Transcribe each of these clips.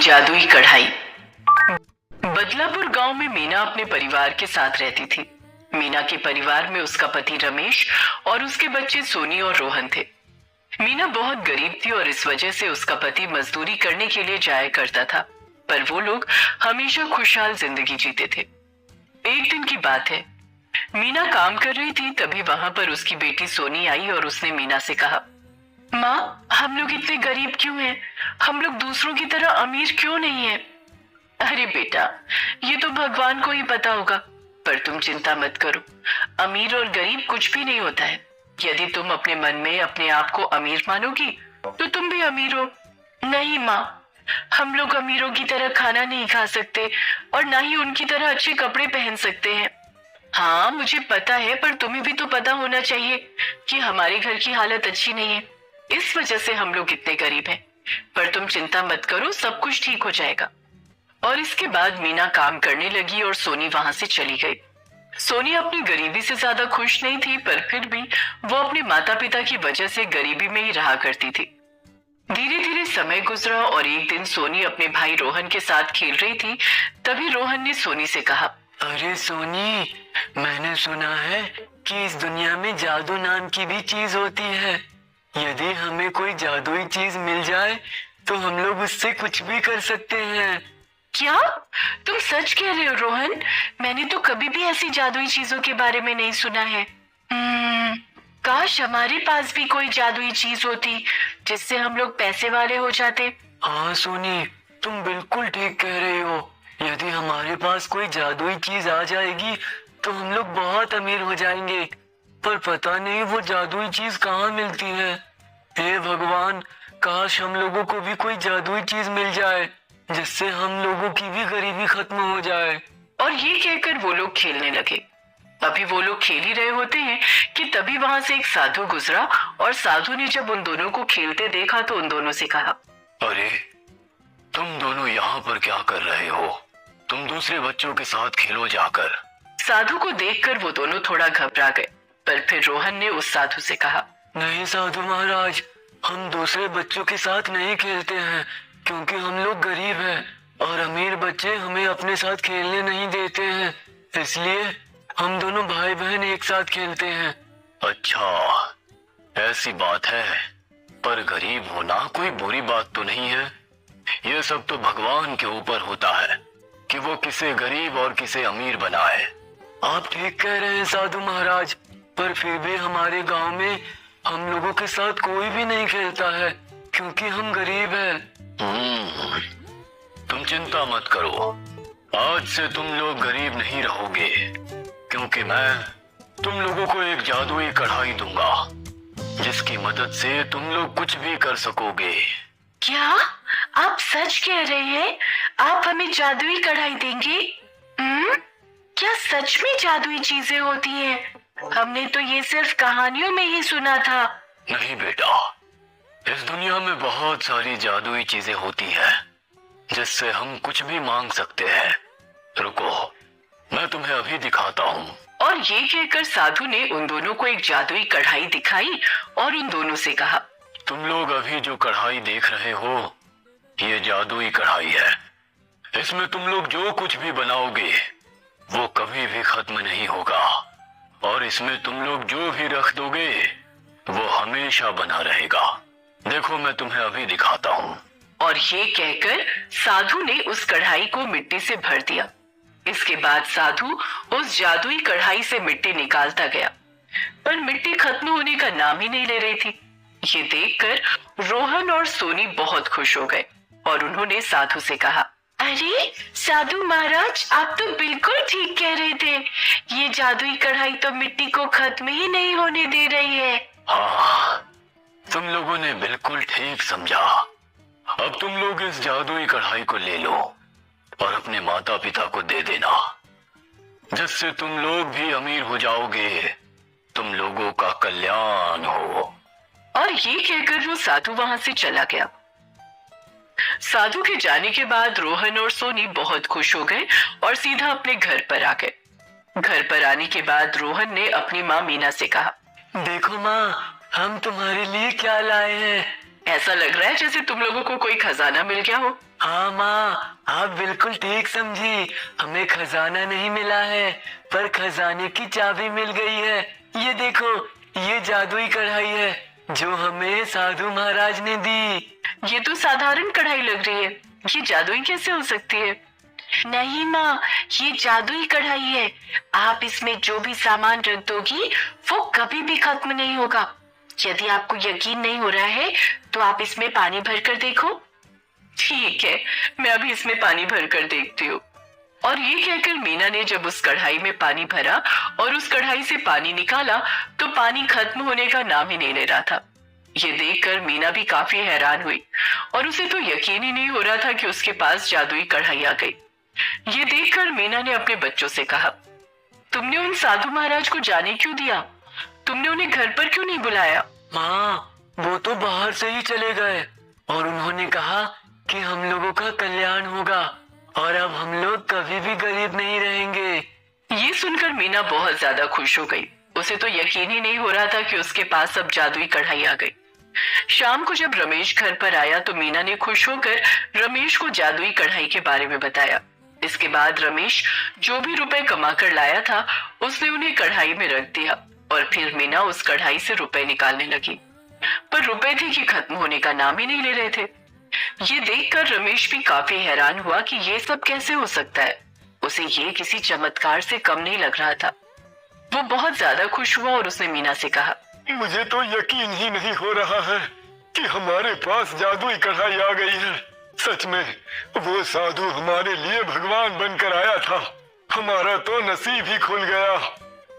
जादुई कढ़ाई। बदलापुर गांव में मीना अपने परिवार के साथ रहती थी। मीना के परिवार में उसका पति रमेश और उसके बच्चे सोनी और रोहन थे। मीना बहुत गरीब थी और इस वजह से उसका पति मजदूरी करने के लिए जाया करता था, पर वो लोग हमेशा खुशहाल जिंदगी जीते थे। एक दिन की बात है, मीना काम कर रही थी, तभी वहां पर उसकी बेटी सोनी आई और उसने मीना से कहा, माँ, हम लोग इतने गरीब क्यों हैं? हम लोग दूसरों की तरह अमीर क्यों नहीं हैं? अरे बेटा, ये तो भगवान को ही पता होगा, पर तुम चिंता मत करो। अमीर और गरीब कुछ भी नहीं होता है। यदि तुम अपने मन में अपने आप को अमीर मानोगी तो तुम भी अमीर हो। नहीं माँ, हम लोग अमीरों की तरह खाना नहीं खा सकते और ना ही उनकी तरह अच्छे कपड़े पहन सकते हैं। हाँ, मुझे पता है, पर तुम्हें भी तो पता होना चाहिए कि हमारे घर की हालत अच्छी नहीं है, इस वजह से हम लोग इतने गरीब हैं। पर तुम चिंता मत करो, सब कुछ ठीक हो जाएगा। और इसके बाद मीना काम करने लगी और सोनी वहां से चली गई। सोनी अपनी गरीबी से ज्यादा खुश नहीं थी, पर फिर भी वो अपने माता पिता की वजह से गरीबी में ही रहा करती थी। धीरे धीरे समय गुजरा और एक दिन सोनी अपने भाई रोहन के साथ खेल रही थी। तभी रोहन ने सोनी से कहा, अरे सोनी, मैंने सुना है कि इस दुनिया में जादू नाम की भी चीज होती है। यदि हमें कोई जादुई चीज मिल जाए तो हम लोग उससे कुछ भी कर सकते हैं। क्या तुम सच कह रहे हो रोहन? मैंने तो कभी भी ऐसी जादुई चीजों के बारे में नहीं सुना है। काश हमारे पास भी कोई जादुई चीज होती जिससे हम लोग पैसे वाले हो जाते। हाँ सोनी, तुम बिल्कुल ठीक कह रही हो। यदि हमारे पास कोई जादुई चीज आ जाएगी तो हम लोग बहुत अमीर हो जाएंगे, पर पता नहीं वो जादुई चीज कहाँ मिलती है। हे भगवान, काश हम लोगों को भी कोई जादुई चीज मिल जाए जिससे हम लोगों की भी गरीबी खत्म हो जाए। और ये कहकर वो लोग खेलने लगे। अभी वो लोग खेल ही रहे होते हैं कि तभी वहां से एक साधु गुजरा और साधु ने जब उन दोनों को खेलते देखा तो उन दोनों से कहा, अरे तुम दोनों यहाँ पर क्या कर रहे हो? तुम दूसरे बच्चों के साथ खेलो जाकर। साधु को देखकर वो दोनों थोड़ा घबरा गए, पर फिर रोहन ने उस साधु से कहा, नहीं साधु महाराज, हम दूसरे बच्चों के साथ नहीं खेलते हैं, क्योंकि हम लोग गरीब हैं और अमीर बच्चे हमें अपने साथ खेलने नहीं देते हैं, इसलिए हम दोनों भाई बहन एक साथ खेलते हैं। अच्छा, ऐसी बात है, पर गरीब होना कोई बुरी बात तो नहीं है। ये सब तो भगवान के ऊपर होता है कि वो किसे गरीब और किसे अमीर बनाए। आप ठीक कह रहे हैं साधु महाराज, पर फिर भी हमारे गांव में हम लोगों के साथ कोई भी नहीं खेलता है क्योंकि हम गरीब हैं। तुम चिंता मत करो, आज से तुम लोग गरीब नहीं रहोगे, क्योंकि मैं तुम लोगों को एक जादुई कढ़ाई दूंगा जिसकी मदद से तुम लोग कुछ भी कर सकोगे। क्या आप सच कह रहे हैं? आप हमें जादुई कढ़ाई देंगे? क्या सच में जादुई चीजें होती हैं? हमने तो ये सिर्फ कहानियों में ही सुना था। नहीं बेटा, इस दुनिया में बहुत सारी जादुई चीजें होती हैं जिससे हम कुछ भी मांग सकते हैं। रुको, मैं तुम्हें अभी दिखाता हूँ। और ये कहकर साधु ने उन दोनों को एक जादुई कढ़ाई दिखाई और उन दोनों से कहा, तुम लोग अभी जो कढ़ाई देख रहे हो, ये जादुई कढ़ाई है। इसमें तुम लोग जो कुछ भी बनाओगे वो कभी भी खत्म नहीं होगा, और इसमें तुम लोग जो भी रख दोगे वो हमेशा बना रहेगा। देखो, मैं तुम्हें अभी दिखाता हूँ। और ये कहकर साधु ने उस कढ़ाई को मिट्टी से भर दिया। इसके बाद साधु उस जादुई कढ़ाई से मिट्टी निकालता गया, पर मिट्टी खत्म होने का नाम ही नहीं ले रही थी। ये देखकर रोहन और सोनी बहुत खुश हो गए और उन्होंने साधु से कहा, अरे साधु महाराज, आप तो बिल्कुल ठीक कह रहे थे। ये जादुई कढ़ाई तो मिट्टी को खत्म ही नहीं होने दे रही है। हाँ, तुम लोगों ने बिल्कुल ठीक समझा। अब तुम लोग इस जादुई कढ़ाई को ले लो और अपने माता पिता को दे देना, जिससे तुम लोग भी अमीर हो जाओगे। तुम लोगों का कल्याण हो। और ये कहकर वो साधु वहां से चला गया। साधु के जाने के बाद रोहन और सोनी बहुत खुश हो गए और सीधा अपने घर पर आ गए। घर पर आने के बाद रोहन ने अपनी माँ मीना से कहा, देखो माँ, हम तुम्हारे लिए क्या लाए हैं। ऐसा लग रहा है जैसे तुम लोगों को कोई खजाना मिल गया हो। हाँ माँ, आप बिल्कुल ठीक समझी। हमें खजाना नहीं मिला है, पर खजाने की चाबी मिल गई है। ये देखो, ये जादुई कढ़ाई है जो हमें साधु महाराज ने दी। ये तो साधारण कढ़ाई लग रही है, ये जादुई कैसे हो सकती है? नहीं माँ, ये जादुई कढ़ाई है। आप इसमें जो भी सामान रख दोगी वो कभी भी खत्म नहीं होगा। यदि आपको यकीन नहीं हो रहा है तो आप इसमें पानी भर कर देखो। ठीक है, मैं अभी इसमें पानी भर कर देखती हूँ। और ये कहकर मीना ने जब उस कढ़ाई में पानी भरा और उस कढ़ाई से पानी निकाला तो पानी खत्म होने का नाम ही नहीं ले रहा था। ये देखकर मीना भी काफी हैरान हुई और उसे तो यकीन ही नहीं हो रहा था कि उसके पास जादुई कढ़ाई आ गई। ये देखकर मीना ने अपने बच्चों से कहा, तुमने उन साधु महाराज को जाने क्यों दिया? तुमने उन्हें घर पर क्यों नहीं बुलाया? माँ, वो तो बाहर से ही चले गए और उन्होंने कहा कि हम लोगों का कल्याण होगा और अब हम लोग कभी भी गरीब नहीं रहेंगे। ये सुनकर मीना बहुत ज्यादा खुश हो गई। उसे तो यकीन ही नहीं हो रहा था कि उसके पास अब जादुई कढ़ाई आ गई। शाम को जब रमेश घर पर आया तो मीना ने खुश होकर रमेश को जादुई कढ़ाई के बारे में बताया। इसके बाद रमेश जो भी रुपए कमा कर लाया था उसने उन्हें कढ़ाई में रख दिया और फिर मीना उस कढ़ाई से रुपए निकालने लगी। पर रुपए थे कि खत्म होने का नाम ही नहीं ले रहे थे। ये देखकर रमेश भी काफी हैरान हुआ कि ये सब कैसे हो सकता है। उसे ये किसी चमत्कार से कम नहीं लग रहा था। वो बहुत ज्यादा खुश हुआ और उसने मीना से कहा, मुझे तो यकीन ही नहीं हो रहा है कि हमारे पास जादुई कढ़ाई आ गई है। सच में वो साधु हमारे लिए भगवान बनकर आया था। हमारा तो नसीब ही खुल गया।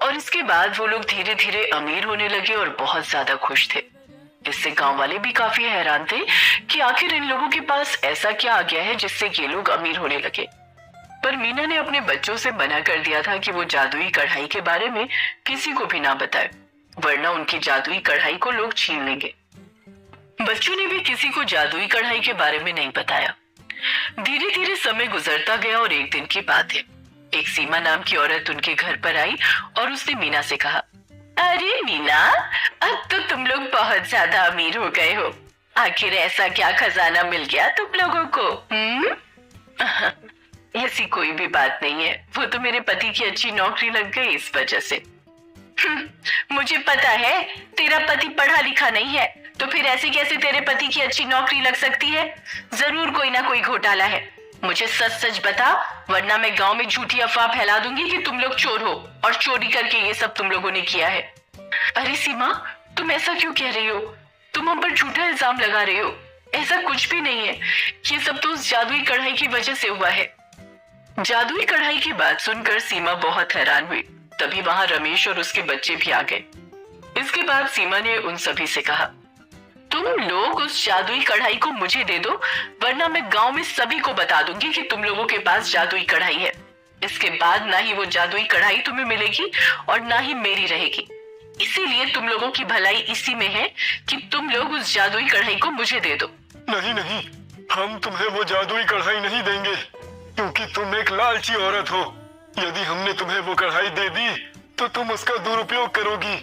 और इसके बाद वो लोग धीरे धीरे अमीर होने लगे और बहुत ज्यादा खुश थे। इससे गांव वाले भी काफी हैरान थे कि आखिर इन लोगों के पास ऐसा क्या आ गया है जिससे ये लोग अमीर होने लगे। पर मीना ने अपने बच्चों से मना कर दिया था कि वो जादुई कढ़ाई के बारे में किसी को भी ना बताए, वरना उनकी जादुई कढ़ाई को लोग छीन लेंगे। बच्चों ने भी किसी को जादुई कढ़ाई के बारे में नहीं बताया। धीरे धीरे समय गुजरता गया और एक दिन की बात है, एक सीमा नाम की औरत उनके घर पर आई और उसने मीना से कहा, अरे मीना, अब तो तुम लोग बहुत ज्यादा अमीर हो गए हो। आखिर ऐसा क्या खजाना मिल गया तुम लोगों को? ऐसी कोई भी बात नहीं है, वो तो मेरे पति की अच्छी नौकरी लग गई इस वजह से। मुझे पता है तेरा पति पढ़ा लिखा नहीं है, तो फिर ऐसे कैसे तेरे पति की अच्छी नौकरी लग सकती है? जरूर कोई ना कोई घोटाला है। मुझे सच सच बता, वरना मैं गांव में झूठी अफवाह फैला दूंगी कि तुम लोग चोर हो और चोरी करके ये सब तुम लोगों ने किया है। अरे सीमा, तुम ऐसा क्यों कह रही हो? तुम हम पर झूठा इल्जाम लगा रहे हो। ऐसा कुछ भी नहीं है, ये सब तो उस जादुई कढ़ाई की वजह से हुआ है। जादुई कढ़ाई की बात सुनकर सीमा बहुत हैरान हुई। तभी वहां रमेश और उसके बच्चे भी आ गए। इसके बाद सीमा ने उन सभी से कहा, तुम लोग उस जादुई कढ़ाई को मुझे दे दो, वरना मैं गांव में सभी को बता दूंगी कि तुम लोगों के पास जादुई कढ़ाई है। इसके बाद ना ही वो जादुई कढ़ाई तुम्हें मिलेगी और ना ही मेरी रहेगी। इसीलिए तुम लोगों की भलाई इसी में है कि तुम लोग उस जादुई कढ़ाई को मुझे दे दो। नहीं नहीं, हम तुम्हें वो जादुई कढ़ाई नहीं देंगे, क्योंकि तुम एक लालची औरत हो। यदि हमने तुम्हें वो कढ़ाई दे दी तो तुम उसका दुरुपयोग करोगी।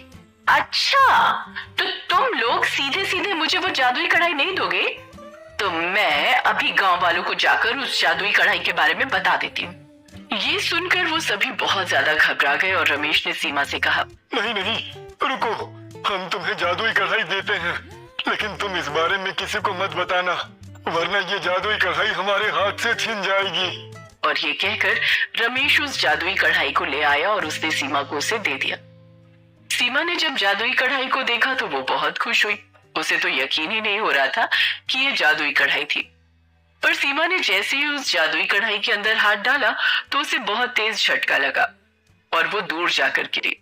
अच्छा, तो तुम लोग सीधे सीधे मुझे वो जादुई कढ़ाई नहीं दोगे? तो मैं अभी गांव वालों को जाकर उस जादुई कढ़ाई के बारे में बता देती हूँ। ये सुनकर वो सभी बहुत ज्यादा घबरा गए और रमेश ने सीमा से कहा, नहीं नहीं, रुको, हम तुम्हें जादुई कढ़ाई देते हैं, लेकिन तुम इस बारे में किसी को मत बताना, वरना ये जादुई कढ़ाई हमारे हाथ से छिन जाएगी। और ये कहकर रमेश उस जादुई कढ़ाई को ले आया और उसने सीमा को उसे दे दिया। सीमा ने जब जादुई कढ़ाई को देखा तो वो बहुत खुश हुई। उसे तो यकीन ही नहीं हो रहा था कि ये जादुई कढ़ाई थी। पर सीमा ने जैसे ही उस जादुई कढ़ाई के अंदर हाथ डाला तो उसे बहुत तेज झटका लगा और वो दूर जाकर गिरी,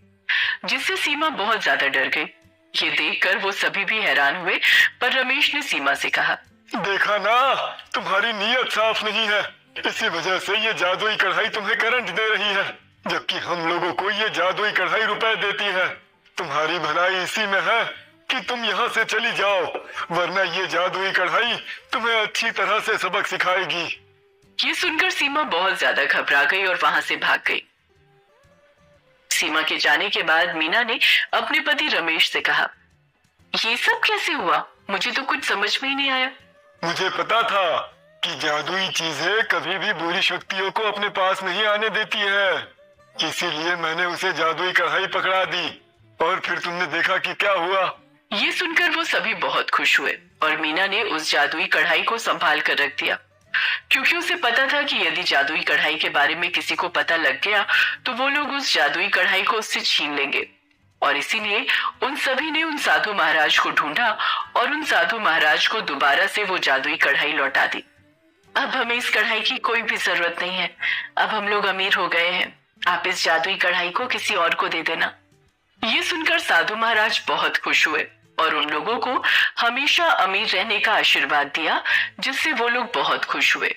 जिससे सीमा बहुत ज्यादा डर गई। ये देखकर वो सभी भी हैरान हुए, पर रमेश ने सीमा से कहा, देखा ना, तुम्हारी नीयत साफ नहीं है, इसी वजह से ये जादुई कढ़ाई तुम्हें करंट दे रही है, जबकि हम लोगों को ये जादुई कढ़ाई रुपए देती है। तुम्हारी भलाई इसी में है कि तुम यहाँ से चली जाओ, वरना ये जादुई कढ़ाई तुम्हें अच्छी तरह से सबक सिखाएगी। ये सुनकर सीमा बहुत ज्यादा घबरा गई और वहां से भाग गई। सीमा के जाने के बाद मीना ने अपने पति रमेश से कहा, ये सब कैसे हुआ? मुझे तो कुछ समझ में ही नहीं आया। मुझे पता था कि जादुई चीजें कभी भी बुरी शक्तियों को अपने पास नहीं आने देती है। इसीलिए मैंने उसे जादुई कढ़ाई पकड़ा दी और फिर तुमने देखा कि क्या हुआ। ये सुनकर वो सभी बहुत खुश हुए और मीना ने उस जादुई कढ़ाई को संभाल कर रख दिया, क्योंकि उसे पता था कि यदि जादुई कढ़ाई के बारे में किसी को पता लग गया तो वो लोग उस जादुई कढ़ाई को उससे छीन लेंगे। और इसीलिए उन सभी ने उन साधु महाराज को ढूंढा और उन साधु महाराज को दोबारा से वो जादुई कढ़ाई लौटा दी। अब हमें इस कढ़ाई की कोई भी जरूरत नहीं है, अब हम लोग अमीर हो गए हैं, आप इस जादुई कढ़ाई को किसी और को दे देना। ये सुनकर साधु महाराज बहुत खुश हुए और उन लोगों को हमेशा अमीर रहने का आशीर्वाद दिया, जिससे वो लोग बहुत खुश हुए।